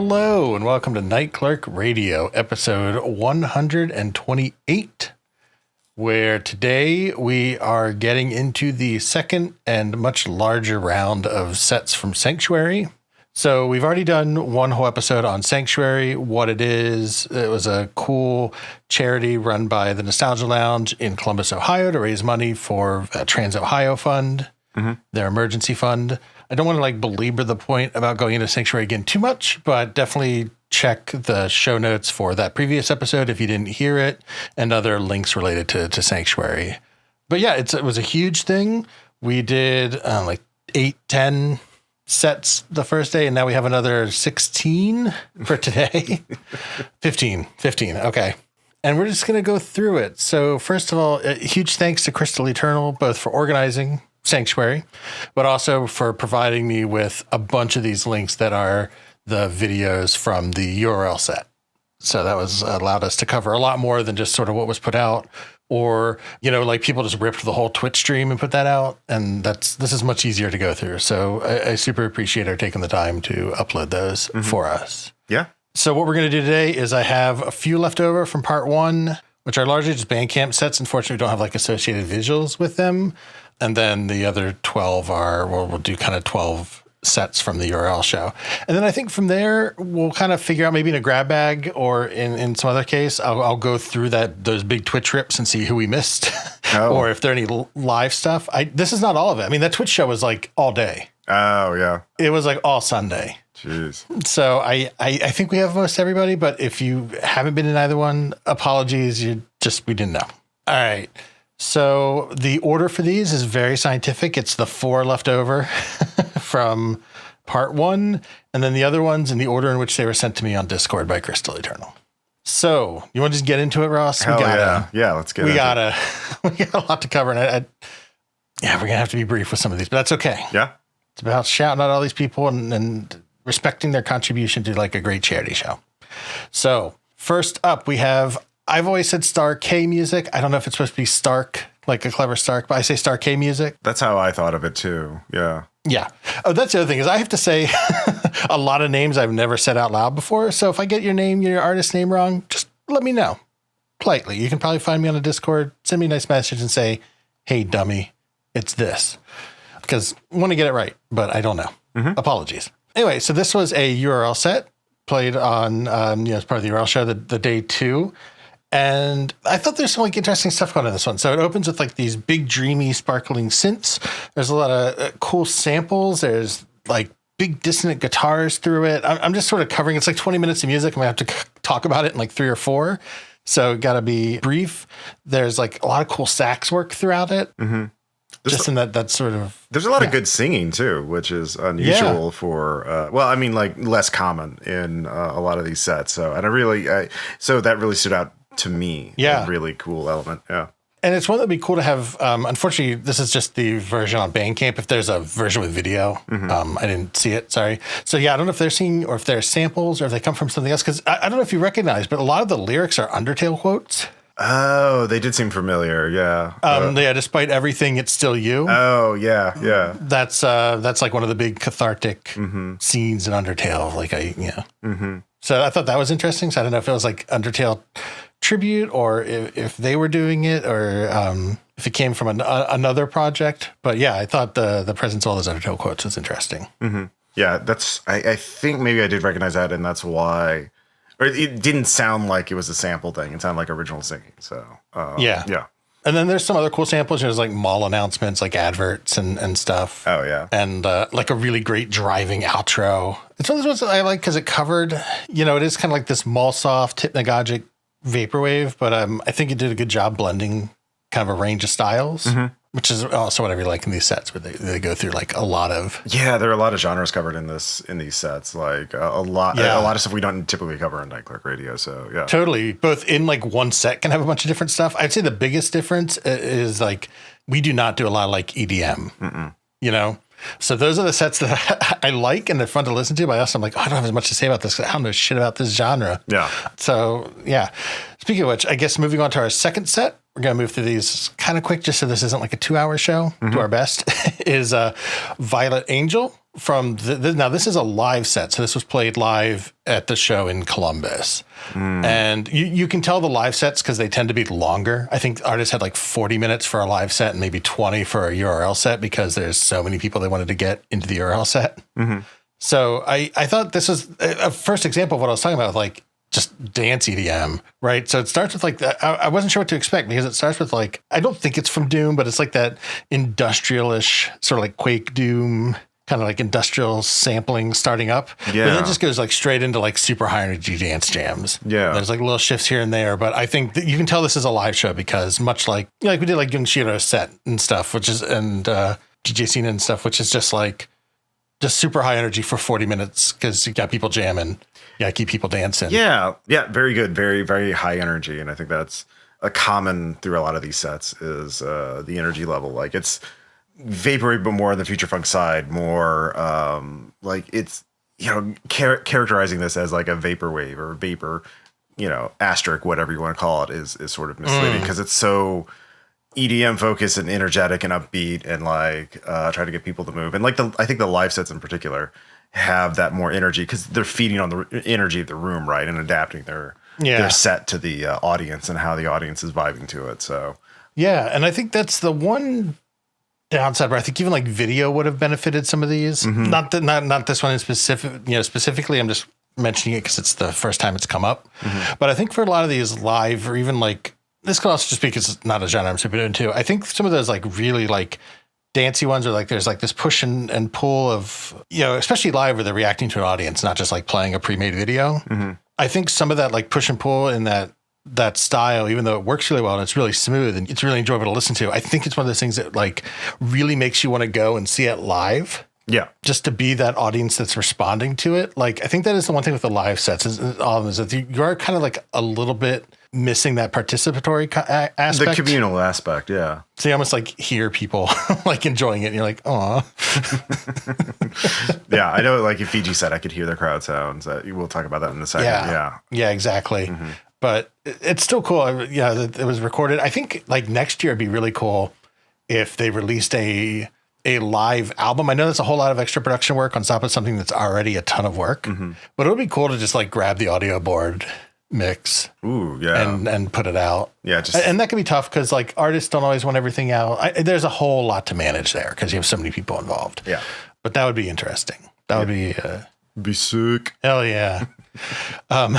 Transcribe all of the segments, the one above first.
Hello, and welcome to Night Clerk Radio, episode 128, where today we are getting into the second and much larger round of sets from Sanctuary. So we've already done one whole episode on Sanctuary, what it is. It was a cool charity run by the Nostalgia Lounge in Columbus, Ohio, to raise money for TransOhio Fund, their emergency fund. I don't want to belabor the point about going into Sanctuary again too much, but definitely check the show notes for that previous episode if you didn't hear it, and other links related to Sanctuary. But yeah, it was a huge thing. We did 8-10 sets the first day, and now we have another 16 for today. 15. Okay. And we're just going to go through it. So first of all, a huge thanks to Crystal Eternal, both for organizing Sanctuary, but also for providing me with a bunch of these links that are the videos from the URL set. So that was allowed us to cover a lot more than just sort of what was put out, or, people just ripped the whole Twitch stream and put that out. And this is much easier to go through. So I super appreciate her taking the time to upload those for us. Yeah. So what we're going to do today is I have a few left over from part one, which are largely just Bandcamp sets. Unfortunately, we don't have associated visuals with them. And then the other 12 we'll do kind of 12 sets from the URL show. And then I think from there, we'll kind of figure out, maybe in a grab bag or in some other case, I'll go through those big Twitch rips and see who we missed or if there are any live stuff. This is not all of it. I mean, that Twitch show was all day. Oh, yeah. It was all Sunday. Jeez. So I think we have most everybody, but if you haven't been in either one, apologies. We didn't know. All right. So the order for these is very scientific. It's the 4 left over from part one, and then the other ones in the order in which they were sent to me on Discord by Crystal Eternal. So you want to just get into it, Ross? Hell yeah, let's get into it. We got a lot to cover, and we're going to have to be brief with some of these, but that's okay. Yeah. It's about shouting out all these people and respecting their contribution to a great charity show. So first up, we have, I've always said Star K Music. I don't know if it's supposed to be Stark, like a clever Stark, but I say Star K Music. That's how I thought of it too. Yeah. Yeah. Oh, that's the other thing is I have to say a lot of names I've never said out loud before. So if I get your artist name wrong, just let me know politely. You can probably find me on a Discord, send me a nice message and say, hey, dummy, it's this. Because I want to get it right, but I don't know. Apologies. Anyway, so this was a URL set played on, as part of the URL show, the day 2. And I thought there's some interesting stuff going on in this one. So it opens with these big, dreamy, sparkling synths. There's a lot of cool samples. There's big dissonant guitars through it. I'm just sort of covering. It's 20 minutes of music. I'm going to have to talk about it in 3 or 4. So got to be brief. There's a lot of cool sax work throughout it. Just in that sort of... There's a lot of good singing, too, which is unusual for... less common in a lot of these sets. So, and so that really stood out to me. Yeah. A really cool element. Yeah. And it's one that'd be cool to have. Unfortunately, this is just the version on Bandcamp. If there's a version with video, I didn't see it. Sorry. So yeah, I don't know if they're singing or if they're samples or if they come from something else. Because I don't know if you recognize, but a lot of the lyrics are Undertale quotes. Oh, they did seem familiar. Yeah. Yeah. Despite everything, it's still you. Oh, yeah. Yeah. That's one of the big cathartic scenes in Undertale. So I thought that was interesting. So I don't know if it was Undertale tribute or if they were doing it or if it came from another project. But yeah, I thought the presence of all those Undertale quotes was interesting. Yeah, I think maybe I did recognize that, and that's why, or it didn't sound like it was a sample thing. It sounded like original singing. So yeah. And then there's some other cool samples. There's mall announcements, adverts and stuff. Oh, yeah. And a really great driving outro. It's one of those ones that I like because it covered, it is kind of this mall soft, hypnagogic Vaporwave, but I think it did a good job blending kind of a range of styles, which is also what I really like in these sets, where they go through a lot of... Yeah, there are a lot of genres covered in these sets, a lot of stuff we don't typically cover on Night Clerk Radio, so yeah. Totally. Both in one set can have a bunch of different stuff. I'd say the biggest difference is we do not do a lot of EDM, So those are the sets that I like and they're fun to listen to, but I also I'm I don't have as much to say about this because I don't know shit about this genre. Yeah. So yeah. Speaking of which, I guess moving on to our second set, we're going to move through these kind of quick just so this isn't a 2-hour show, do our best, is Violet Angel from now this is a live set. So this was played live at the show in Columbus. And you can tell the live sets because they tend to be longer. I think artists had like 40 minutes for a live set and maybe 20 for a URL set because there's so many people they wanted to get into the URL set. So I thought this was a first example of what I was talking about, like just dance EDM, right? So it starts with like that. I wasn't sure what to expect because it starts with like, I don't think it's from Doom, but it's like that industrial-ish sort of like Quake Doom, kind of like industrial sampling starting up. Yeah. But then it just goes like straight into like super high energy dance jams. Yeah. There's like little shifts here and there, but I think that you can tell this is a live show because much like we did like Young Shiro's set and stuff, which is, and DJ Cena and stuff, which is just like, just super high energy for 40 minutes because you got people jamming. Yeah, keep people dancing. Yeah. Yeah. Very good. Very, very high energy. And I think that's a common through a lot of these sets is the energy level. Like it's Vaporwave, but more on the future funk side, more like it's, characterizing this as like a Vaporwave or vapor, asterisk, whatever you want to call it is sort of misleading because it's so EDM focused and energetic and upbeat and like try to get people to move. And like I think the live sets in particular have that more energy because they're feeding on the energy of the room, right? And adapting their set to the audience and how the audience is vibing to it. So, yeah. And I think that's the one downside where I think even like video would have benefited some of these. Not this one in specifically, I'm just mentioning it because it's the first time it's come up. But I think for a lot of these live or even like, this could also just be because it's not a genre I'm super into. I think some of those like really like dancey ones are like there's like this push and pull of, especially live where they're reacting to an audience, not just like playing a pre-made video. I think some of that like push and pull in that style, even though it works really well and it's really smooth and it's really enjoyable to listen to, I think it's one of those things that like really makes you want to go and see it live. Yeah. Just to be that audience that's responding to it. Like, I think that is the one thing with the live sets is that you are kind of like a little bit missing that participatory aspect. The communal aspect, yeah. So you almost like hear people like enjoying it and you're like, aw. Yeah, I know like a Fiji set, I could hear the crowd sounds. We'll talk about that in a second. Yeah, exactly. But it's still cool. Yeah, it was recorded. I think like next year it'd be really cool if they released a live album. I know that's a whole lot of extra production work on top of something that's already a ton of work, but it would be cool to just like grab the audio board mix and put it out. Yeah. And that can be tough because like artists don't always want everything out. There's a whole lot to manage there because you have so many people involved. Yeah. But that would be interesting. That would be sick. Hell yeah. All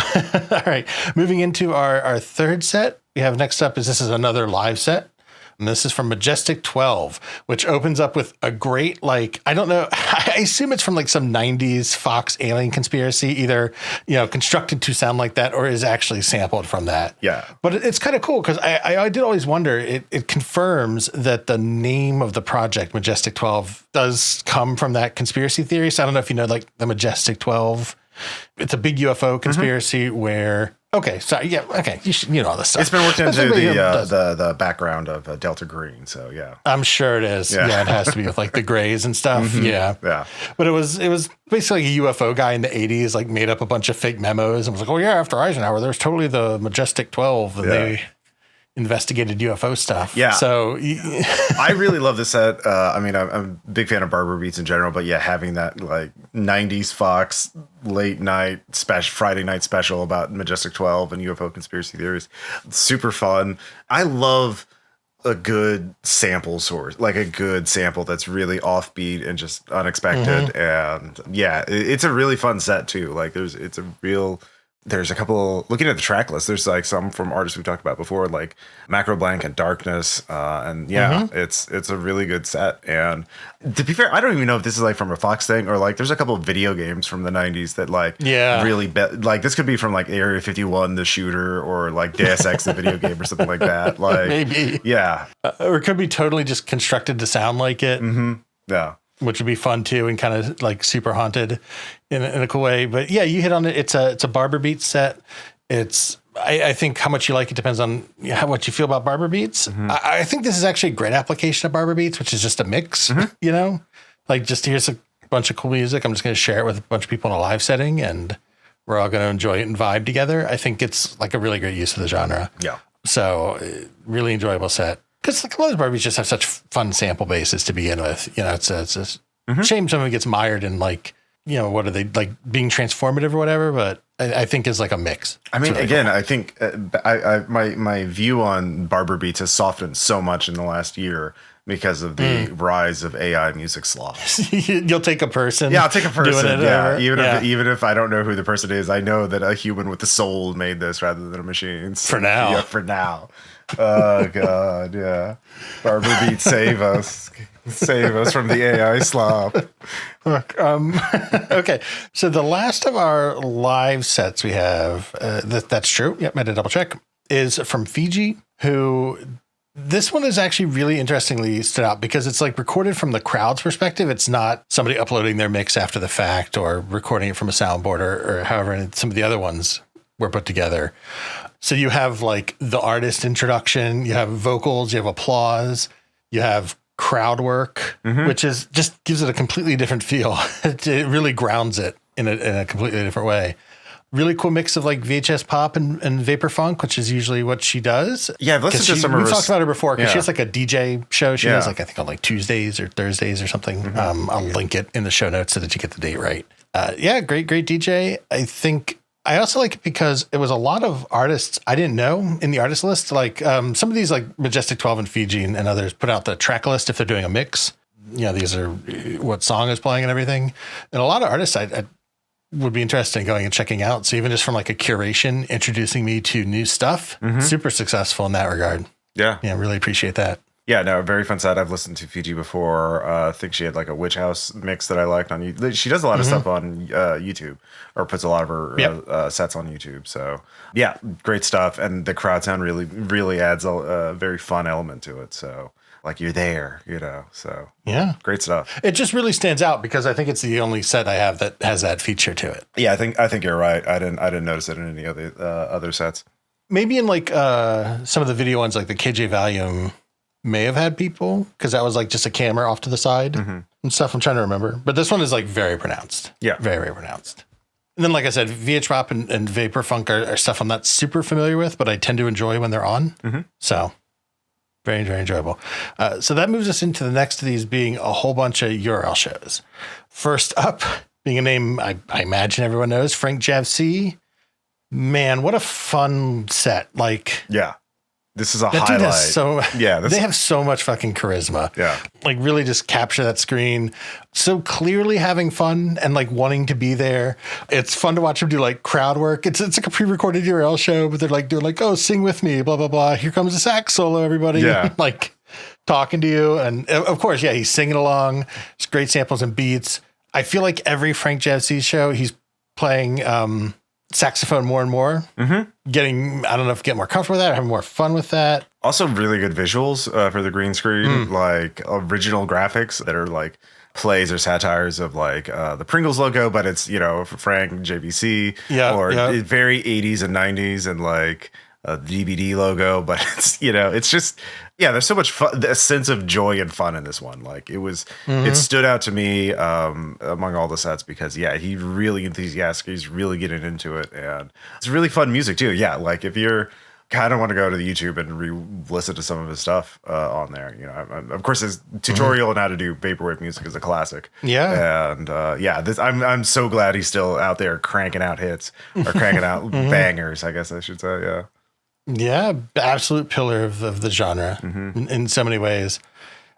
right. Moving into our third set, we have next up this is another live set. And this is from Majestic 12, which opens up with a great, like, I don't know, I assume it's from like some 90s Fox alien conspiracy, either, constructed to sound like that or is actually sampled from that. Yeah. But it's kind of cool because I did always wonder, it confirms that the name of the project, Majestic 12, does come from that conspiracy theory. So I don't know if you know, like, the Majestic 12. It's a big UFO conspiracy where... Okay, sorry. Yeah, okay. You know all this stuff. It's been worked into the background of Delta Green, so yeah. I'm sure it is. Yeah, it has to be with like the grays and stuff. Yeah. But it was basically a UFO guy in the 80s, like made up a bunch of fake memos and was like, oh yeah, after Eisenhower, there's totally the Majestic 12 and they investigated UFO stuff. Yeah. So I really love this set. I mean, I'm a big fan of Barber Beats in general, but yeah, having that like 90s Fox late night Friday night special about Majestic 12 and UFO conspiracy theories. Super fun. I love a good sample source, like a good sample that's really offbeat and just unexpected. And yeah, it's a really fun set too. Like there's a couple, looking at the track list, there's like some from artists we've talked about before, like Macro Blank and Darkness. And it's a really good set. And to be fair, I don't even know if this is like from a Fox thing or like there's a couple of video games from the 90s that like really like this could be from like Area 51, the shooter, or like Deus Ex, the video game or something like that. Like maybe. Yeah. Or it could be totally just constructed to sound like it. Yeah. Which would be fun too, and kind of like super haunted in a cool way. But yeah, you hit on it. It's a Barber Beats set. I think how much you like it depends on what you feel about Barber Beats. I think this is actually a great application of Barber Beats, which is just a mix. Like just here's a bunch of cool music. I'm just going to share it with a bunch of people in a live setting, and we're all going to enjoy it and vibe together. I think it's like a really great use of the genre. Yeah. So really enjoyable set. Because like a lot of Barbies just have such fun sample bases to begin with. It's Shame some of it gets mired in like, what are they like being transformative or whatever, but I think is like a mix. I mean, again, cool. I think my view on barber beats has softened so much in the last year because of the rise of AI music sloth. You'll take a person. Yeah, I'll take a person. Yeah, even if I don't know who the person is, I know that a human with a soul made this rather than a machine. So, for now. Yeah, for now. Oh God, yeah. Barber beats, save us. Save us from the AI slop. Look, okay. So the last of our live sets we have, that's true. Yep, I had to double check, is from Fiji, who this one is actually really interestingly stood out because it's like recorded from the crowd's perspective. It's not somebody uploading their mix after the fact or recording it from a soundboard or however some of the other ones were put together. So you have like the artist introduction, you have vocals, you have applause, you have crowd work, which is just gives it a completely different feel. It really grounds it in a completely different way. Really cool mix of like VHS pop and vapor funk, which is usually what she does. Yeah, I've listened to some of her. We've talked about her before because she has like a DJ show. She has like, I think on like Tuesdays or Thursdays or something. I'll link it in the show notes so that you get the date right. Great DJ. I think I also like it because it was a lot of artists I didn't know in the artist list. Like some of these like Majestic 12 and Fiji and others put out the track list if they're doing a mix. These are what song is playing and everything. And a lot of artists I would be interested in going and checking out. So even just from like a curation, introducing me to new stuff, super successful in that regard. Yeah. Really appreciate that. Yeah, no, very fun set. I've listened to Fiji before. I think she had like a Witch House mix that I liked on YouTube. She does a lot of stuff on YouTube or puts a lot of her sets on YouTube. So yeah, great stuff. And the crowd sound really adds a very fun element to it. So like you're there, so yeah, great stuff. It just really stands out because I think it's the only set I have that has that feature to it. Yeah, I think you're right. I didn't notice it in any other sets. Maybe in like some of the video ones, like the KJ Volume may have had people because that was like just a camera off to the side and stuff. I'm trying to remember, but this one is like very pronounced. Yeah, very, very pronounced. And then, like I said, VH Pop and Vapor Funk are stuff I'm not super familiar with, but I tend to enjoy when they're on. So very, very enjoyable. So that moves us into the next of these being a whole bunch of URL shows. First up, being a name I imagine everyone knows, Frank Javc. Man, what a fun set. Like, yeah. This is a that highlight. They have so much fucking charisma. Yeah. Like really just capture that screen. So clearly having fun and like wanting to be there. It's fun to watch them do like crowd work. It's like a pre-recorded URL show, but they're like doing like, oh, sing with me, blah, blah, blah. Here comes a sax solo, everybody. Yeah. Like talking to you. And of course, yeah, he's singing along. It's great samples and beats. I feel like every Frank Javc show, he's playing saxophone more and more, getting, I don't know if get more comfortable with that or having more fun with that. Also really good visuals for the green screen, like original graphics that are like plays or satires of like the Pringles logo, but it's, Frank JVC or very 80s and 90s and like the DVD logo, but it's, it's just, there's so much fun, a sense of joy and fun in this one. Like it was, it stood out to me among all the sets because he really enthusiastic. He's really getting into it. And it's really fun music too. Yeah. Like if you're kind of want to go to the YouTube and re-listen to some of his stuff on there, of course his tutorial on how to do Vaporwave music is a classic. Yeah. And I'm so glad he's still out there cranking out hits or cranking out bangers, I guess I should say. Yeah. Yeah, absolute pillar of the genre in so many ways.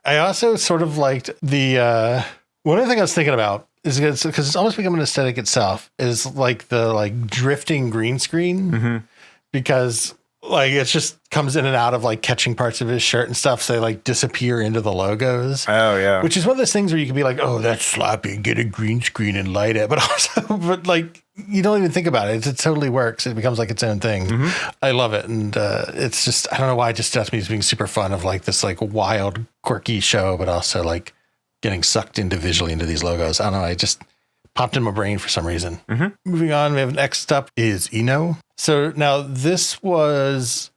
I also sort of liked the one other thing I was thinking about is because it's almost become an aesthetic itself is like the like drifting green screen because like it just comes in and out of like catching parts of his shirt and stuff. So they like disappear into the logos. Oh yeah. Which is one of those things where you can be like, oh, that's sloppy. Get a green screen and light it. But like you don't even think about it. It totally works. It becomes like its own thing. I love it. And it's just, I don't know why it just stops me as being super fun of like this like wild, quirky show, but also like getting sucked into visually into these logos. I don't know. I just popped in my brain for some reason. Moving on, we have next up is Eno. So now this was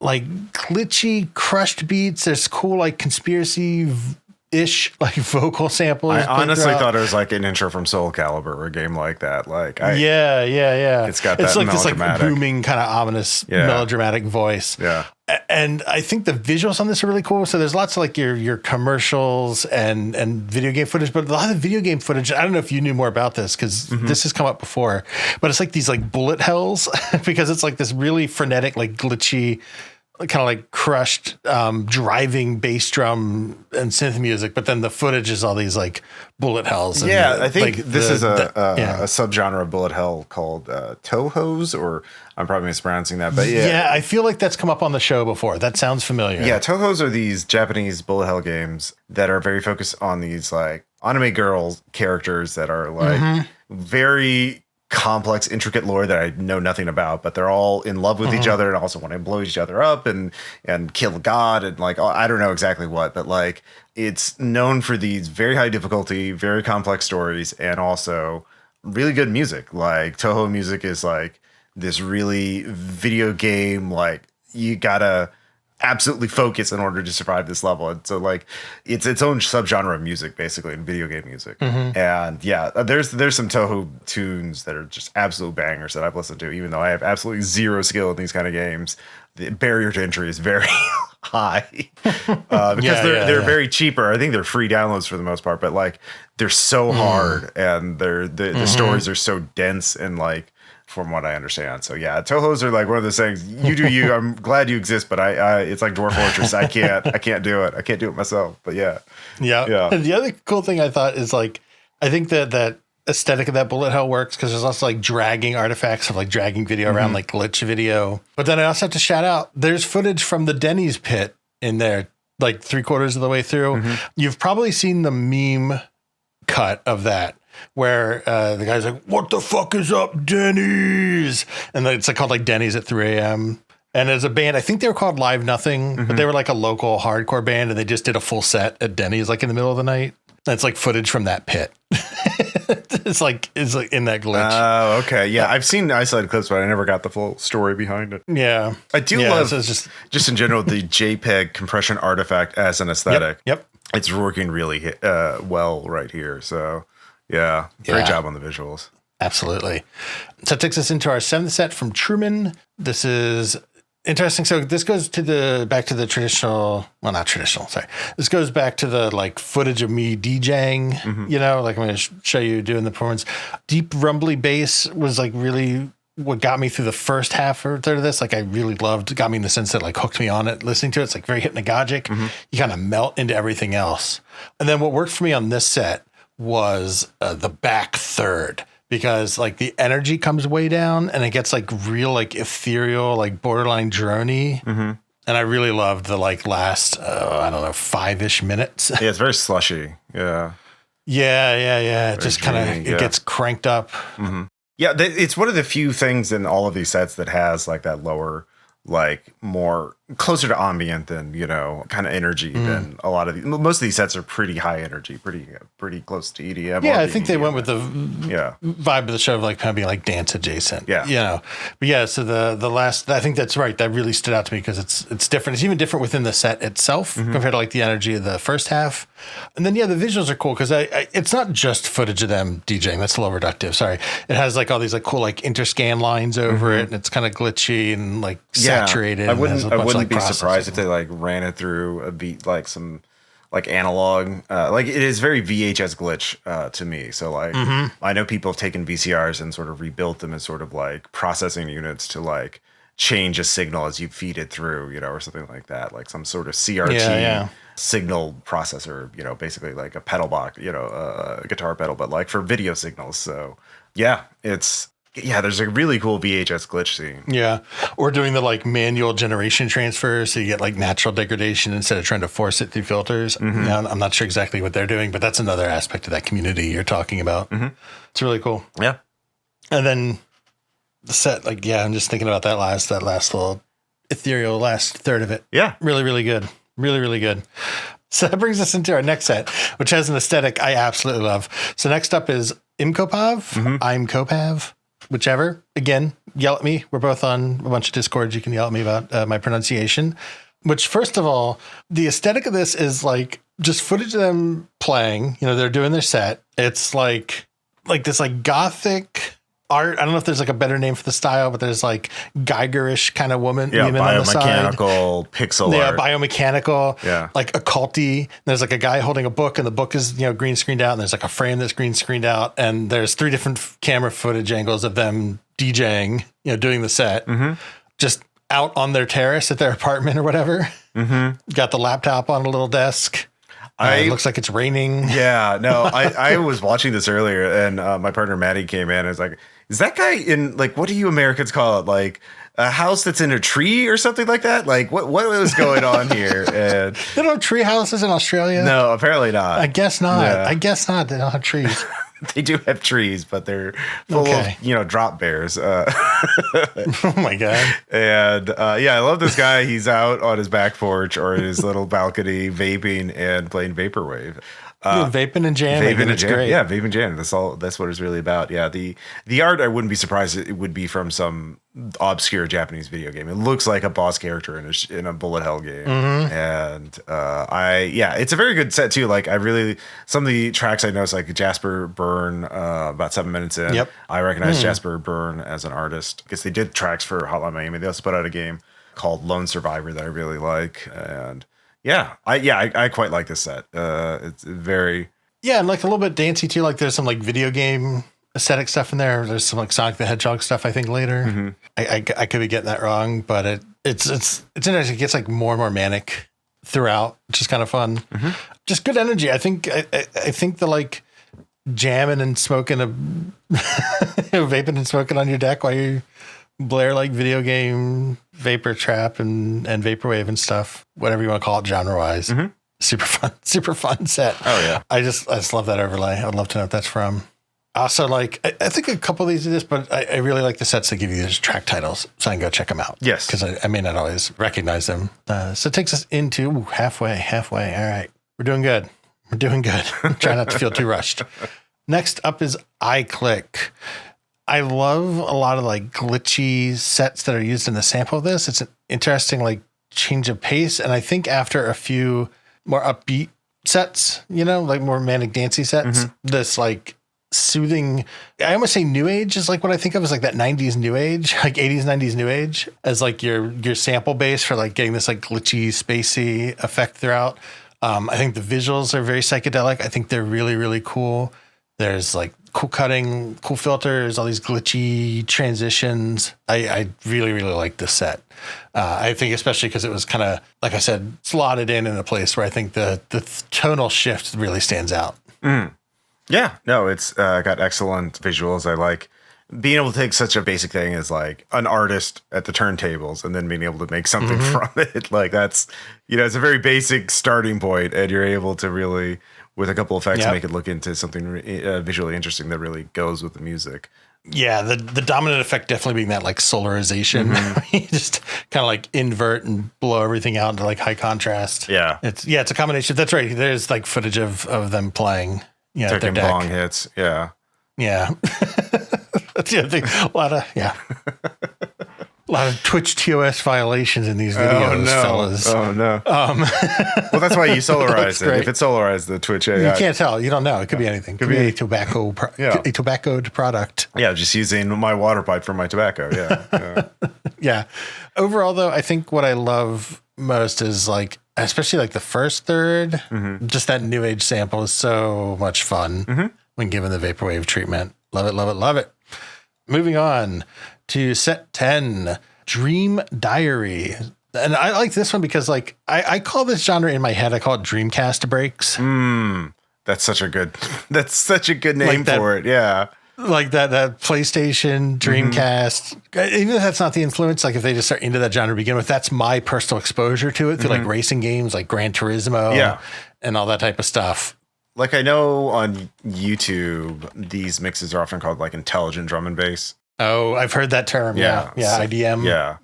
like glitchy, crushed beats. There's cool like conspiracy-ish like vocal samples. I honestly thought it was like an intro from Soul Calibur or a game like that. Like yeah. It's got that like this like booming kind of ominous melodramatic voice. Yeah. And I think the visuals on this are really cool. So there's lots of like your commercials and video game footage, but a lot of the video game footage, I don't know if you knew more about this because this has come up before, but it's like these like bullet hells because it's like this really frenetic, like glitchy, kind of like crushed driving bass drum and synth music, but then the footage is all these like bullet hells. And I think like this is a subgenre of bullet hell called Tohos, or I'm probably mispronouncing that, but yeah, I feel like that's come up on the show before. That sounds familiar. Yeah, Tohos are these Japanese bullet hell games that are very focused on these like anime girl characters that are like very complex, intricate lore that I know nothing about, but they're all in love with each other and also want to blow each other up and kill God and like I don't know exactly what, but like it's known for these very high difficulty, very complex stories and also really good music. Like Toho music is like this really video game, like you gotta absolutely focus in order to survive this level. And so like it's its own subgenre of music basically in video game music. And yeah, there's some Toho tunes that are just absolute bangers that I've listened to, even though I have absolutely zero skill in these kind of games. The barrier to entry is very high because they're very cheaper. I think they're free downloads for the most part, but like they're so hard and the stories are so dense and like from what I understand. So yeah, Tohos are like one of those things. You do you. I'm glad you exist, but I it's like Dwarf Fortress. I can't do it. I can't do it myself. But yeah. And the other cool thing I thought is like I think that aesthetic of that bullet hell works because there's also like dragging artifacts of like dragging video around like glitch video. But then I also have to shout out there's footage from the Denny's pit in there, like 3/4 of the way through. You've probably seen the meme cut of that, where the guy's like, "What the fuck is up, Denny's?" And it's like called like Denny's at 3 a.m. And as a band, I think they were called Live Nothing, but they were like a local hardcore band, and they just did a full set at Denny's like in the middle of the night. That's like footage from that pit. it's like in that glitch. Oh, okay. Yeah, I've seen isolated clips, but I never got the full story behind it. Yeah, I do love just in general the JPEG compression artifact as an aesthetic. Yep. It's working really well right here. So. Yeah, great job on the visuals. Absolutely. So it takes us into our 7th set from Truman. This is interesting. So this goes to back to the traditional, well, not traditional, sorry. This goes back to the like footage of me DJing, you know, like I'm going to show you doing the performance. Deep rumbly bass was like really what got me through the first half or third of this. Like I really got me in the sense that like hooked me on it, listening to it. It's like very hypnagogic. You kind of melt into everything else. And then what worked for me on this set was the back third, because like the energy comes way down and it gets like real like ethereal, like borderline droney. And I really loved the like last I don't know 5-ish minutes. Yeah, it's very slushy. Yeah, it just kind of it gets cranked up. Yeah, it's one of the few things in all of these sets that has like that lower, like more closer to ambient than, you know, kind of energy than a lot of these. Most of these sets are pretty high energy, pretty close to EDM. Yeah, I think they went with the vibe of the show of like kind of being like dance adjacent. Yeah, you know. But yeah, so the last, I think that's right. That really stood out to me because it's different. It's even different within the set itself compared to like the energy of the first half. And then the visuals are cool because it's not just footage of them DJing. That's a little reductive. Sorry, it has like all these like cool like interscan lines over it, and it's kind of glitchy and like saturated. I wouldn't be surprised if they like ran it through a beat like some like analog like it is very VHS glitch to me. So like I know people have taken VCRs and sort of rebuilt them as sort of like processing units to like change a signal as you feed it through, you know, or something like that, like some sort of CRT signal processor, you know, basically like a pedal box, you know, a guitar pedal, but like for video signals. So yeah, there's a really cool VHS glitch scene. Yeah. Or doing the like manual generation transfer. So you get like natural degradation instead of trying to force it through filters. Now, I'm not sure exactly what they're doing, but that's another aspect of that community you're talking about. It's really cool. Yeah. And then the set, like, I'm just thinking about that last little ethereal last third of it. Yeah. Really, really good. Really, really good. So that brings us into our next set, which has an aesthetic I absolutely love. So next up is Imkopav. I'm Kopav. Whichever. Again, yell at me. We're both on a bunch of Discords. You can yell at me about my pronunciation. Which, first of all, the aesthetic of this is like just footage of them playing. You know, they're doing their set. It's like this like gothic art. I don't know if there's like a better name for the style, but there's like Geigerish kind of woman. Yeah, women on the side. biomechanical pixel art. Biomechanical. Yeah. Like occulty. There's like a guy holding a book, and the book is, green screened out, and there's like a frame that's green screened out, and there's 3 different camera footage angles of them DJing, doing the set. Just out on their terrace at their apartment or whatever. Got the laptop on a little desk. It looks like it's raining. Yeah, no, I was watching this earlier, and my partner Maddie came in and was like, is that guy in, like, what do you Americans call it? Like a house that's in a tree or something like that? Like what is going on here? And they don't have tree houses in Australia? No, apparently not. I guess not. Yeah. I guess not. They don't have trees. They do have trees, but they're full of, drop bears. Oh my God. And I love this guy. He's out on his back porch or his little balcony vaping and playing Vaporwave. Vaping and jamming. Vaping and jamming. Great. Yeah, vaping and jamming. That's what it's really about. Yeah, the art, I wouldn't be surprised it would be from some obscure Japanese video game. It looks like a boss character in a bullet hell game. And it's a very good set too. Like some of the tracks I noticed, like Jasper Byrne, about 7 minutes in. Yep. I recognize Jasper Byrne as an artist because they did tracks for Hotline Miami. They also put out a game called Lone Survivor that I really like. And I quite like this set. It's very and like a little bit dancey too. Like there's some like video game aesthetic stuff in there. There's some like Sonic the Hedgehog stuff I think later. I could be getting that wrong, but it's interesting. It gets like more and more manic throughout, which is kind of fun. Just good energy. I think the like jamming and smoking vaping and smoking on your deck while you blare like video game vapor trap and vaporwave and stuff, whatever you want to call it genre wise. Super fun set. Oh yeah. I just love that overlay. I'd love to know what that's from. Also, like I think a couple of these do this, but I really like the sets that give you these track titles, so I can go check them out. Yes, because I may not always recognize them. So it takes us into halfway. All right, we're doing good. Try not to feel too rushed. Next up is iClick. I love a lot of like glitchy sets that are used in the sample of this. It's an interesting like change of pace. And I think after a few more upbeat sets, like more manic dancey sets, this like soothing, I almost say new age is like what I think of as like that 90s new age, like 80s, 90s new age as like your sample base for like getting this like glitchy, spacey effect throughout. I think the visuals are very psychedelic. I think they're really, really cool. There's like cool cutting, cool filters, all these glitchy transitions. I really, really like this set. I think especially because it was kind of, like I said, slotted in a place where I think the tonal shift really stands out. Yeah, no, it's got excellent visuals. I like being able to take such a basic thing as like an artist at the turntables and then being able to make something from it. Like that's, it's a very basic starting point, and you're able to really, with a couple effects, make it look into something visually interesting that really goes with the music. Yeah, the dominant effect definitely being that like solarization. You just kind of like invert and blow everything out into like high contrast. Yeah. It's a combination. That's right. There's like footage of them playing. Yeah, taking bong hits. Yeah. Yeah. That's the other thing. A lot of Twitch TOS violations in these videos, fellas. Oh, no. Well, that's why you solarize it. If it's solarized, the Twitch AI. You can't tell. You don't know. It could be anything. It could be a tobaccoed product. Yeah, just using my water pipe for my tobacco. Yeah. Yeah. Overall, though, I think what I love most is like, especially like the first third, just that new age sample is so much fun when given the vaporwave treatment. Love it, love it, love it. Moving on to set 10, Dream Diary. And I like this one because like I call this genre in my head, I call it Dreamcast breaks. That's such a good name like for it. Yeah. Like that PlayStation, Dreamcast, even if that's not the influence, like if they just start into that genre to begin with, that's my personal exposure to it through like racing games like Gran Turismo and all that type of stuff. Like I know on YouTube, these mixes are often called like intelligent drum and bass. Oh, I've heard that term. Yeah. So, IDM. Yeah.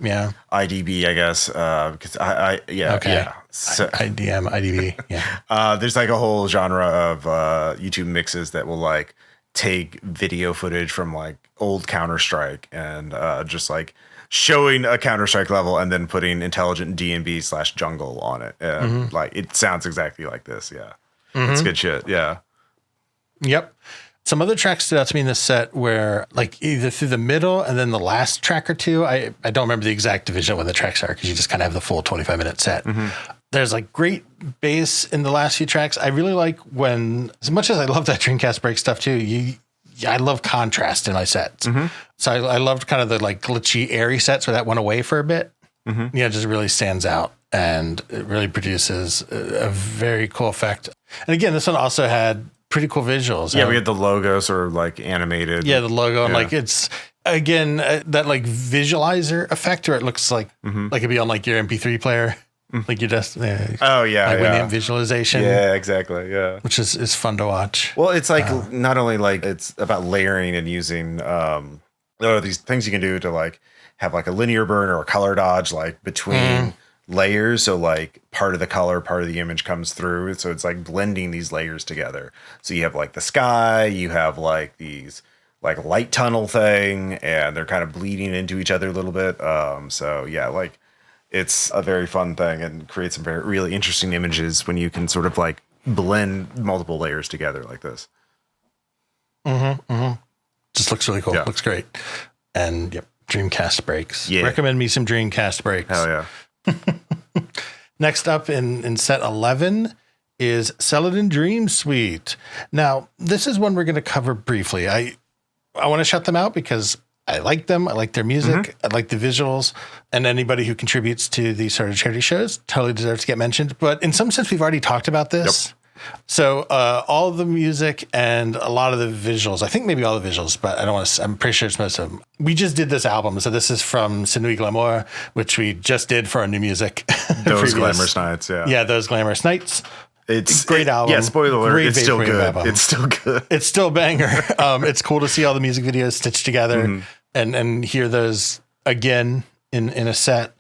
IDB, I guess. Because Okay. Yeah. So, IDM, IDB. Yeah. There's like a whole genre of YouTube mixes that will like take video footage from like old Counter-Strike and just like showing a Counter-Strike level and then putting intelligent D&B/jungle on it. Like it sounds exactly like this. Yeah. It's good shit. Yeah. Yep. Some other tracks stood out to me in this set where like either through the middle and then the last track or two, I don't remember the exact division of when the tracks are because you just kind of have the full 25-minute set. There's like great bass in the last few tracks. I really like when, as much as I love that Dreamcast break stuff too, I love contrast in my sets. So I loved kind of the like glitchy, airy sets where that went away for a bit. It just really stands out and it really produces a very cool effect. And again, this one also had pretty cool visuals. Yeah, we had the logo sort of like animated. Yeah, the logo. And like it's, again, that like visualizer effect where it looks like it'd be on like your MP3 player. Like you just Winamp visualization. Yeah, exactly. Yeah. Which is fun to watch. Well, it's like not only like it's about layering and using these things you can do to like have like a linear burn or a color dodge like between layers. So like part of the color, part of the image comes through. So it's like blending these layers together. So you have like the sky, you have like these like light tunnel thing, and they're kind of bleeding into each other a little bit. So yeah, like it's a very fun thing and creates some very really interesting images when you can sort of like blend multiple layers together like this. Just looks really cool. Yeah. Looks great. And yep, Dreamcast breaks. Yeah. Recommend me some Dreamcast breaks. Hell yeah. Next up in set 11 is Celadon Dream Suite. Now, this is one we're going to cover briefly. I want to shut them out because I like them. I like their music. I like the visuals. And anybody who contributes to these sort of charity shows totally deserves to get mentioned. But in some sense, we've already talked about this. Yep. So all of the music and a lot of the visuals, I think maybe all the visuals, but I don't want to, I'm pretty sure it's most of them. We just did this album. So this is from Sinuit Glamour, which we just did for our new music. Those Glamorous Nights, yeah. Yeah, Those Glamorous Nights. It's a great album. Yeah, spoiler alert, great it's still good. Album. It's still good. It's still a banger. It's cool to see all the music videos stitched together and hear those again in a set.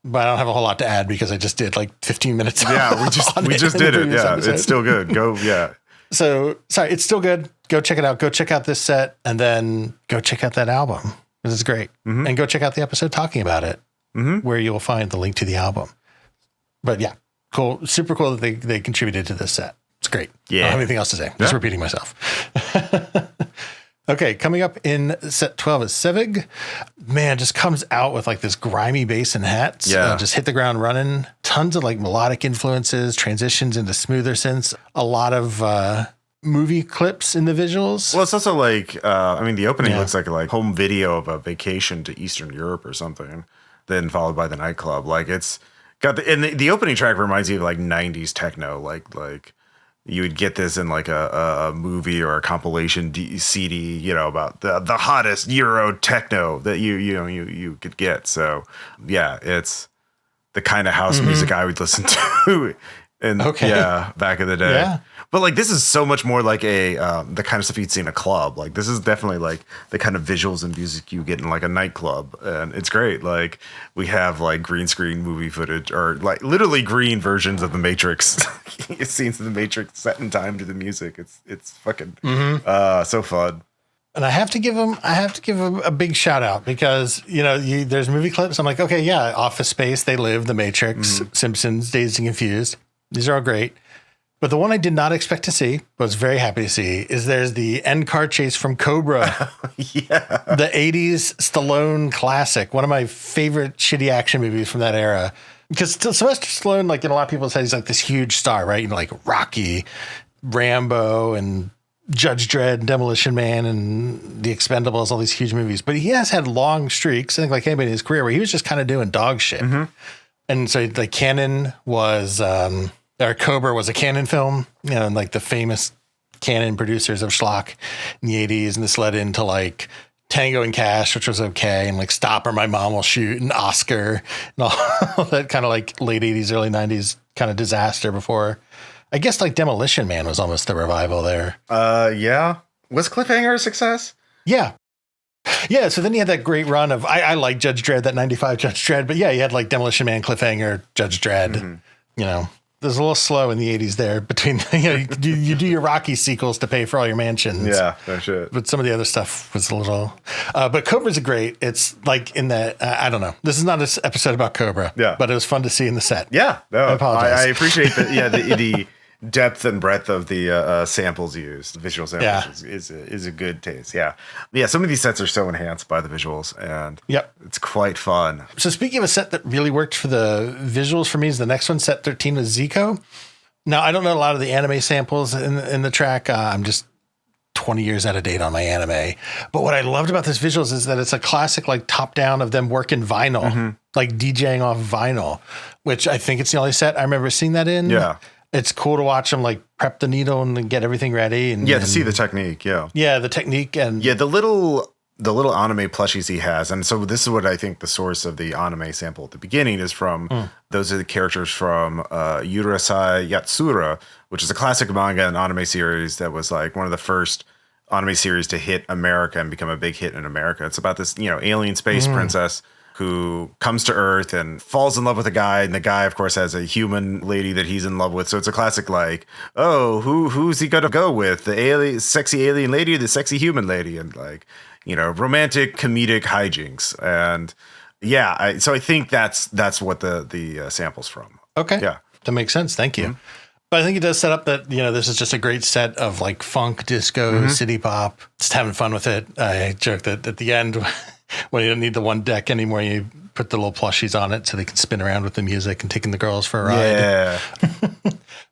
But I don't have a whole lot to add because I just did like 15 minutes. Yeah, we just did it. Yeah, episode. It's still good. Go, yeah. So, sorry, it's still good. Go check it out. Go check out this set and then go check out that album. This is great. And go check out the episode talking about it where you'll find the link to the album. But yeah, cool. Super cool that they contributed to this set. It's great. Yeah. I don't have anything else to say. Just repeating myself. Okay, coming up in set 12 is Sevig. Man, just comes out with like this grimy bass and hats. Yeah. Just hit the ground running. Tons of like melodic influences, transitions into smoother synths. A lot of movie clips in the visuals. Well, it's also like, the opening looks like a home video of a vacation to Eastern Europe or something, then followed by the nightclub. Like it's got the opening track reminds you of like 90s techno, like you would get this in like a movie or a compilation CD, about the hottest Euro techno that you could get. So yeah, it's the kind of house music I would listen to. And back in the day. Yeah. But like this is so much more like the kind of stuff you'd see in a club. Like this is definitely like the kind of visuals and music you get in like a nightclub, and it's great. Like we have like green screen movie footage or like literally green versions of the Matrix scenes of the Matrix set in time to the music. It's fucking so fun. And I have to give them a big shout out because, there's movie clips. I'm like, okay, yeah, Office Space, They Live, The Matrix, Simpsons, Dazed and Confused. These are all great. But the one I did not expect to see, but was very happy to see, is there's the end car chase from Cobra. The 80s Stallone classic. One of my favorite shitty action movies from that era. Because Sylvester Stallone, like a lot of people say, he's like this huge star, right? Like Rocky, Rambo, and Judge Dredd, Demolition Man, and The Expendables, all these huge movies. But he has had long streaks, I think like anybody in his career, where he was just kind of doing dog shit. And so like Cannon was... Cobra was a Canon film, and like the famous Canon producers of schlock in the 80s. And this led into like Tango and Cash, which was okay. And like Stop or My Mom Will Shoot and Oscar and all that kind of like late 80s, early 90s kind of disaster before. I guess like Demolition Man was almost the revival there. Yeah. Was Cliffhanger a success? Yeah. Yeah. So then he had that great run of, I like Judge Dredd, that 95 Judge Dredd. But yeah, you had like Demolition Man, Cliffhanger, Judge Dredd, There's a little slow in the 80s there between, you do your Rocky sequels to pay for all your mansions. Yeah, no shit. But some of the other stuff was a little, but Cobra's a great, it's like in that, I don't know. This is not an episode about Cobra. Yeah. But it was fun to see in the set. Yeah. No, I apologize. I appreciate that. Yeah. depth and breadth of the samples used, the visual samples is a good taste. Yeah. Some of these sets are so enhanced by the visuals, and it's quite fun. So speaking of a set that really worked for the visuals for me is the next one, set 13 with Zico. Now, I don't know a lot of the anime samples in the track. I'm just 20 years out of date on my anime. But what I loved about this visuals is that it's a classic, like top down of them working vinyl, like DJing off vinyl, which I think it's the only set I remember seeing that in. Yeah. It's cool to watch them like prep the needle and get everything ready. And to see the technique. Yeah. Yeah. The technique and the little anime plushies he has. And so this is what I think the source of the anime sample at the beginning is from. Those are the characters from Urasai Yatsura, which is a classic manga and anime series that was like one of the first anime series to hit America and become a big hit in America. It's about this, alien space princess who comes to Earth and falls in love with a guy. And the guy, of course, has a human lady that he's in love with. So it's a classic, like, oh, who's he going to go with? The sexy alien lady or the sexy human lady? And like, romantic comedic hijinks. And so I think that's what the sample's from. Okay. Yeah. That makes sense. Thank you. But I think it does set up that, this is just a great set of like funk, disco, city pop, just having fun with it. I joke that at the end, when you don't need the one deck anymore, you put the little plushies on it so they can spin around with the music and taking the girls for a ride. Yeah.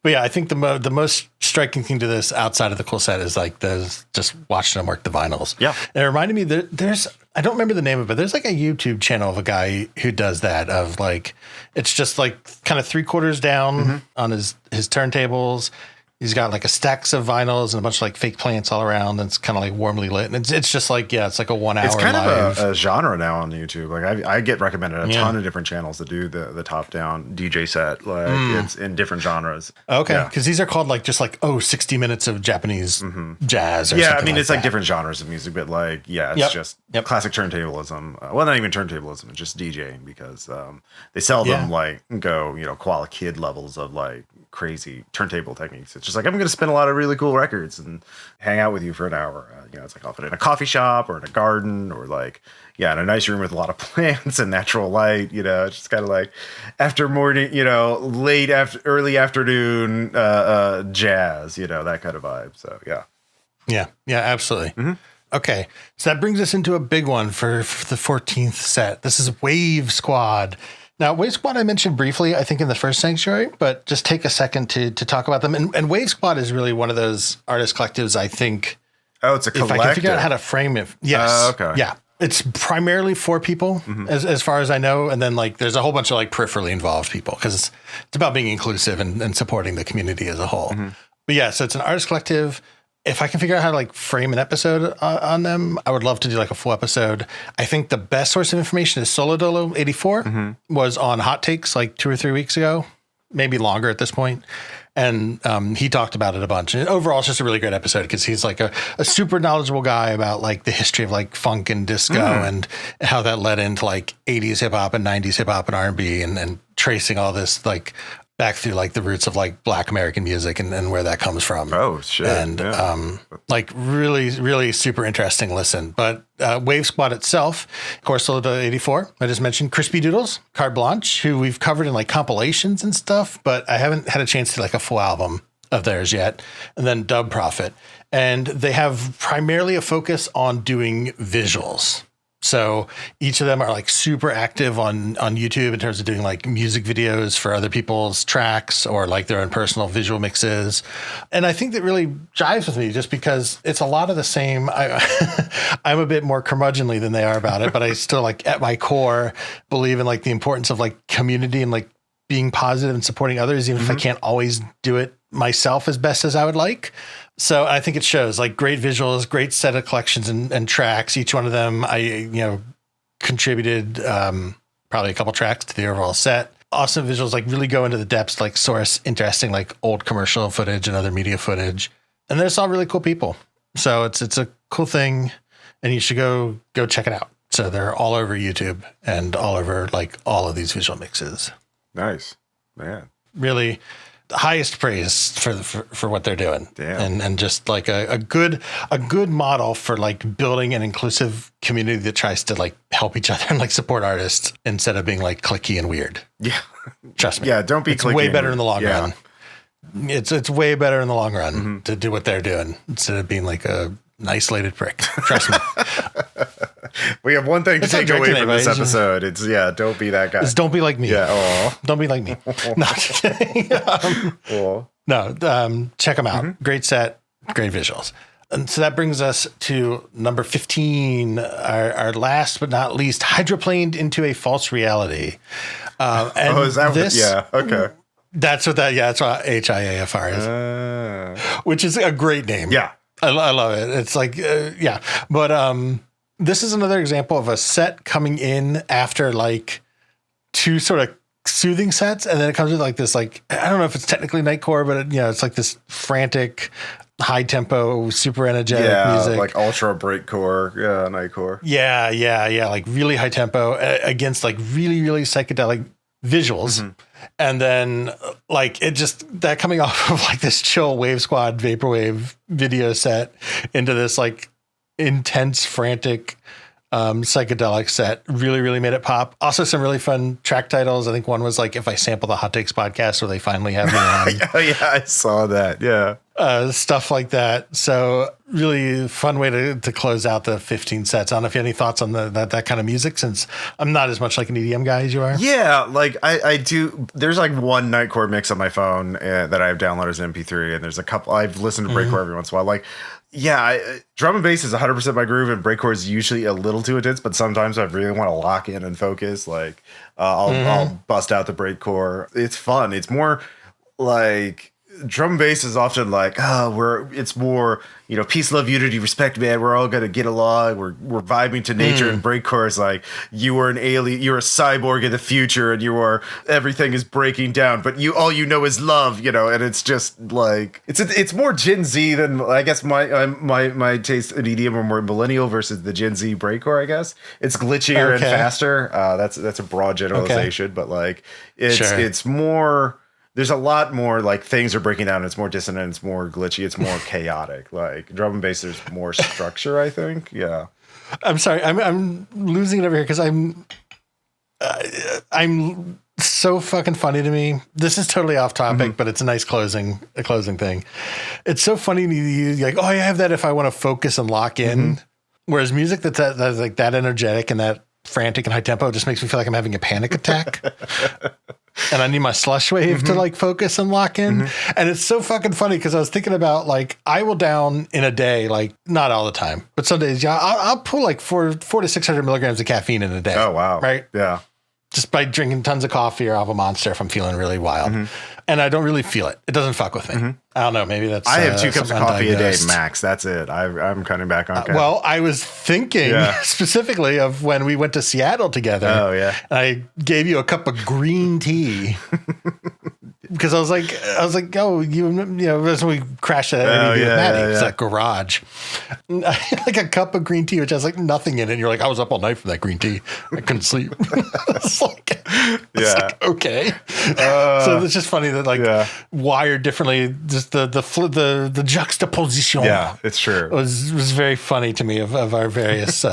But I think the most striking thing to this outside of the cool set is like just watching them work the vinyls. Yeah. And it reminded me that there's, I don't remember the name of it, but there's like a YouTube channel of a guy who does that of like, it's just like kind of 3/4 down on his turntables. He's got like a stacks of vinyls and a bunch of like fake plants all around. And it's kind of like warmly lit. And it's just like, it's like a 1 hour It's kind live. of a genre now on YouTube. Like I get recommended a ton of different channels that do the top down DJ set. Like it's in different genres. Okay. Because these are called like, just like, 60 minutes of Japanese jazz or something. I mean, it's like that. Different genres of music, but like, it's just classic turntablism. Well, not even turntablism, it's just DJing because they seldom like go, quality kid levels of like crazy turntable techniques. It's just like, I'm going to spin a lot of really cool records and hang out with you for an hour. It's like often in a coffee shop or in a garden or like, in a nice room with a lot of plants and natural light, it's just kind of like after morning, early afternoon jazz, that kind of vibe. So, yeah. Yeah, absolutely. Okay. So that brings us into a big one for the 14th set. This is Wave Squad. Now, Wave Squad I mentioned briefly, I think, in the first Sanctuary, but just take a second to talk about them. And Wave Squad is really one of those artist collectives, I think. Oh, it's a collective. If I can figure out how to frame it. Yes. Okay. Yeah. It's primarily 4 people, as far as I know. And then, like, there's a whole bunch of, like, peripherally involved people because it's about being inclusive and supporting the community as a whole. But, so it's an artist collective. If I can figure out how to like frame an episode on them, I would love to do like a full episode. I think the best source of information is Solo Dolo 84 was on Hot Takes like 2 or 3 weeks ago, maybe longer at this point. And he talked about it a bunch. And overall, it's just a really great episode because he's like a super knowledgeable guy about like the history of like funk and disco and how that led into like 80s hip hop and 90s hip hop and R&B and tracing all this like back through like the roots of like Black American music and where that comes from. Oh, shit. And like really, really super interesting listen. But Wave Squad itself, of course, Solo 84, I just mentioned Crispy Doodles, Carte Blanche, who we've covered in like compilations and stuff, but I haven't had a chance to like a full album of theirs yet. And then Dub Prophet. And they have primarily a focus on doing visuals. So each of them are like super active on YouTube in terms of doing like music videos for other people's tracks or like their own personal visual mixes. And I think that really jives with me just because it's a lot of the same. I'm a bit more curmudgeonly than they are about it, but I still like at my core believe in like the importance of like community and like being positive and supporting others, even if I can't always do it myself as best as I would like. So I think it shows like great visuals, great set of collections and tracks. Each one of them, I contributed probably a couple tracks to the overall set. Awesome visuals, like really go into the depths, like source interesting, like old commercial footage and other media footage. And they're just all really cool people. So it's a cool thing and you should go check it out. So they're all over YouTube and all over like all of these visual mixes. Nice, man. Really the highest praise for what they're doing. Damn. And just like a good model for like building an inclusive community that tries to like help each other and like support artists instead of being like cliquey and weird. Yeah. Trust me. Yeah. Don't be it's cliquey. Way better in the long run. It's way better in the long run to do what they're doing instead of being like a isolated prick. Trust me. We have one thing to take away from this episode. It's don't be that guy. Don't be like me. Yeah. Aw. Don't be like me. No, just kidding. Check them out. Great set, great visuals. And so that brings us to number 15, our last but not least, hydroplaned into a false reality. And is that this? Okay. That's what HIAFR is, which is a great name. Yeah. I love it. It's like, But this is another example of a set coming in after like two sort of soothing sets. And then it comes with like this, like, I don't know if it's technically nightcore, but it's like this frantic, high tempo, super energetic music. Like ultra breakcore, nightcore. Yeah. Like really high tempo against like really, really psychedelic visuals. And then like it just that coming off of like this chill Wave Squad Vaporwave video set into this like intense, frantic, psychedelic set really, really made it pop. Also some really fun track titles. I think one was like If I Sample the Hot Takes podcast, where they finally have me on. Yeah, I saw that. Yeah. Stuff like that. So really fun way to close out the 15 sets. I don't know if you have any thoughts on that kind of music, since I'm not as much like an EDM guy as you are. Yeah, like I do. There's like one nightcore mix on my phone that I have downloaded as an MP3, and there's a couple. I've listened to breakcore every once in a while. Like, drum and bass is 100% my groove, and breakcore is usually a little too intense, but sometimes I really want to lock in and focus. Like, I'll bust out the breakcore. It's fun. It's more like drum and bass is often like, it's more, peace, love, unity, respect, man. We're all gonna get along. We're vibing to nature. And breakcore is like, you are an alien, you're a cyborg in the future, and everything is breaking down, but all you know is love, and it's just like it's more Gen Z than, I guess, my taste in EDM are more millennial versus the Gen Z breakcore. I guess it's glitchier and faster. That's a broad generalization, but like it's more. There's a lot more like things are breaking down. It's more dissonant. It's more glitchy. It's more chaotic. Like drum and bass, there's more structure, I think. Yeah. I'm sorry. I'm losing it over here because I'm so fucking funny to me. This is totally off topic, but it's a nice closing thing. It's so funny to you, like, I have that if I want to focus and lock in. Whereas music that's like that energetic and that frantic and high tempo just makes me feel like I'm having a panic attack. And I need my slush wave to like focus and lock in. And it's so fucking funny because I was thinking about like, I will down in a day, like not all the time, but some days, I'll pull like 400 to 600 milligrams of caffeine in a day. Oh, wow. Right. Yeah. Just by drinking tons of coffee or Alva Monster if I'm feeling really wild. And I don't really feel it. It doesn't fuck with me. I don't know. Maybe that's... I have 2 cups of coffee a day max. That's it. I'm cutting back on caffeine. Well, I was thinking specifically of when we went to Seattle together. Oh, yeah. And I gave you a cup of green tea. Because I was like, that's when we crashed at with Maddie. It's that garage. Like a cup of green tea, which has like nothing in it. And you're like, I was up all night for that green tea. I couldn't sleep. It's like, okay. So it's just funny that like wired differently, just the juxtaposition. Yeah, it's true. Was very funny to me of our various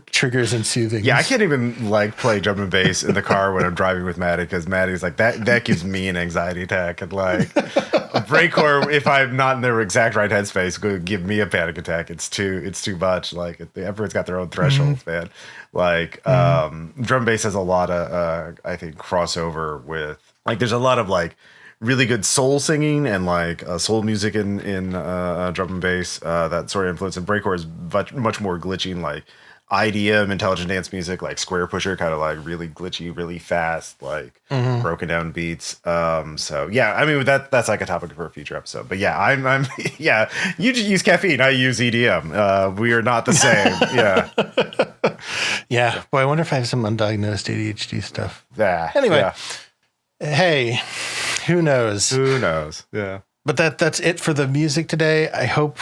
triggers and soothings. Yeah, I can't even like play drum and bass in the car when I'm driving with Maddie, because Maddie's like, that gives me an anxiety attack. And like a breakcore, if I'm not in their exact right headspace, could give me a panic attack. It's too much. Like everyone's got their own thresholds, man. Like drum bass has a lot of I think crossover with, like, there's a lot of like really good soul singing and like soul music in drum and bass, that sort of influence. And breakcore is much more glitching, like IDM, intelligent dance music, like Square Pusher, kind of like really glitchy, really fast, like broken down beats. So yeah, I mean that's like a topic for a future episode. But yeah, I'm yeah. You just use caffeine. I use EDM. We are not the same. Yeah. Yeah. Boy, I wonder if I have some undiagnosed ADHD stuff. Yeah. Anyway, hey, who knows? Who knows? Yeah. But that's it for the music today. I hope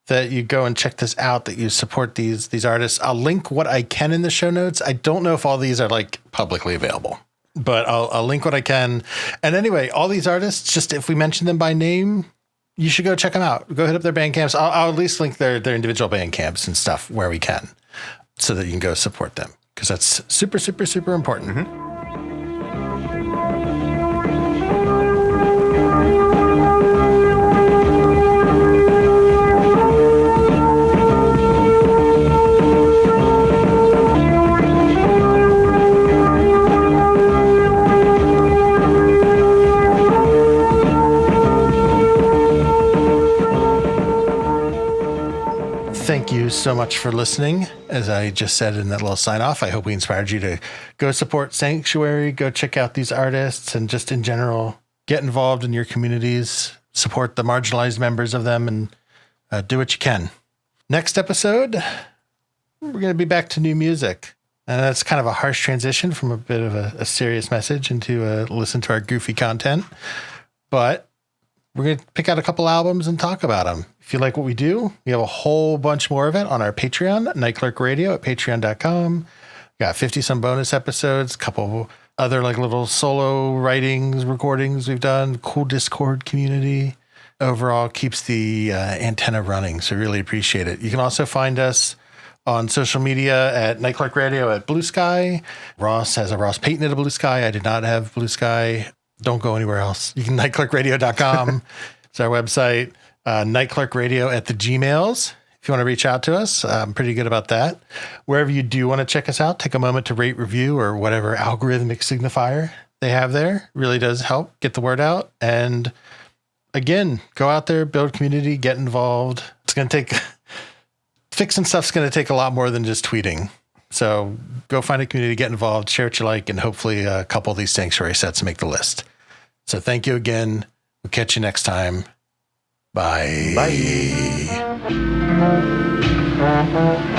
that you go and check this out, that you support these artists. I'll link what I can in the show notes. I don't know if all these are like publicly available, but I'll link what I can. And anyway, all these artists, just if we mention them by name, you should go check them out. Go hit up their band camps. I'll at least link their individual band camps and stuff where we can, so that you can go support them, because that's super, super, super important. Thank you so much for listening. As I just said in that little sign off, I hope we inspired you to go support Sanctuary, go check out these artists, and just in general, get involved in your communities, support the marginalized members of them, and do what you can. Next episode, we're going to be back to new music. And that's kind of a harsh transition from a bit of a serious message into listen to our goofy content. But we're going to pick out a couple albums and talk about them. If you like what we do, we have a whole bunch more of it on our Patreon, Night Clerk Radio at patreon.com. Got 50 some bonus episodes, a couple other like little solo writings, recordings we've done, cool Discord community. Overall keeps the antenna running. So really appreciate it. You can also find us on social media at Night Clerk Radio at Blue Sky. Ross has a Ross Payton at a Blue Sky. I did not have Blue Sky. Don't go anywhere else. You can nightclerkradio.com. It's our website. Nightclerkradio at the Gmails. If you want to reach out to us, I'm pretty good about that. Wherever you do want to check us out, take a moment to rate, review, or whatever algorithmic signifier they have there. It really does help get the word out. And again, go out there, build community, get involved. It's going to take... Fixing stuff's going to take a lot more than just tweeting. So go find a community, get involved, share what you like, and hopefully a couple of these Sanctuary sets make the list. So thank you again. We'll catch you next time. Bye. Bye.